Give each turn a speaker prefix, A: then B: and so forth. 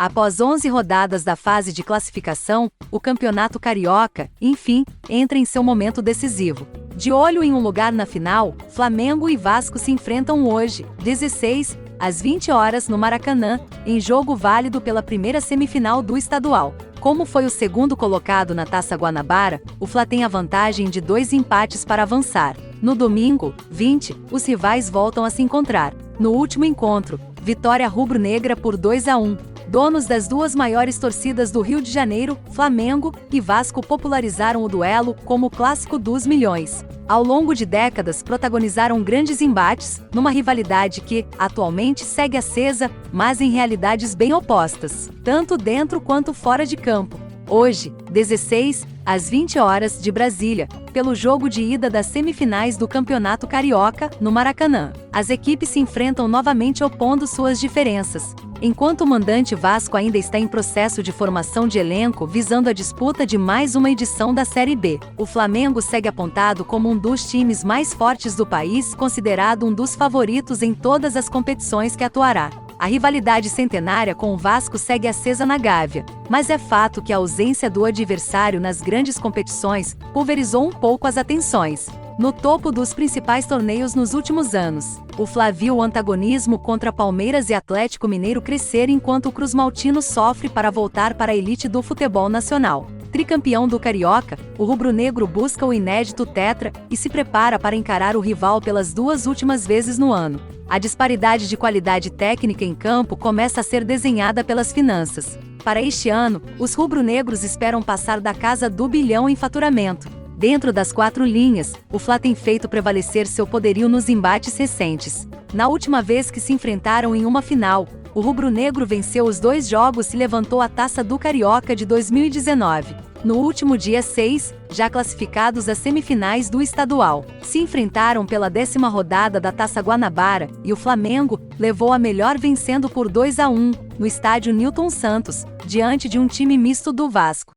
A: Após 11 rodadas da fase de classificação, o Campeonato Carioca, enfim, entra em seu momento decisivo. De olho em um lugar na final, Flamengo e Vasco se enfrentam hoje, 16, às 20 horas no Maracanã, em jogo válido pela primeira semifinal do estadual. Como foi o segundo colocado na Taça Guanabara, o Fla tem a vantagem de 2 empates para avançar. No domingo, 20, os rivais voltam a se encontrar. No último encontro, vitória rubro-negra por 2-1. Donos das duas maiores torcidas do Rio de Janeiro, Flamengo e Vasco, popularizaram o duelo como o clássico dos milhões. Ao longo de décadas, protagonizaram grandes embates, numa rivalidade que, atualmente, segue acesa, mas em realidades bem opostas, tanto dentro quanto fora de campo. Hoje, 16, às 20 horas de Brasília, pelo jogo de ida das semifinais do Campeonato Carioca, no Maracanã. As equipes se enfrentam novamente opondo suas diferenças. Enquanto o mandante Vasco ainda está em processo de formação de elenco visando a disputa de mais uma edição da Série B, o Flamengo segue apontado como um dos times mais fortes do país, considerado um dos favoritos em todas as competições que atuará. A rivalidade centenária com o Vasco segue acesa na Gávea, mas é fato que a ausência do adversário nas grandes competições pulverizou um pouco as atenções. No topo dos principais torneios nos últimos anos, o Fla viu o antagonismo contra Palmeiras e Atlético Mineiro crescer enquanto o Cruz-Maltino sofre para voltar para a elite do futebol nacional. Tricampeão do Carioca, o rubro-negro busca o inédito tetra e se prepara para encarar o rival pelas 2 últimas vezes no ano. A disparidade de qualidade técnica em campo começa a ser desenhada pelas finanças. Para este ano, os rubro-negros esperam passar da casa do bilhão em faturamento. Dentro das 4 linhas, o Fla tem feito prevalecer seu poderio nos embates recentes. Na última vez que se enfrentaram em uma final, o rubro-negro venceu os 2 jogos e levantou a Taça do Carioca de 2019. No último dia 6, já classificados às semifinais do estadual, se enfrentaram pela 10ª rodada da Taça Guanabara e o Flamengo levou a melhor vencendo por 2-1, no estádio Newton Santos, diante de um time misto do Vasco.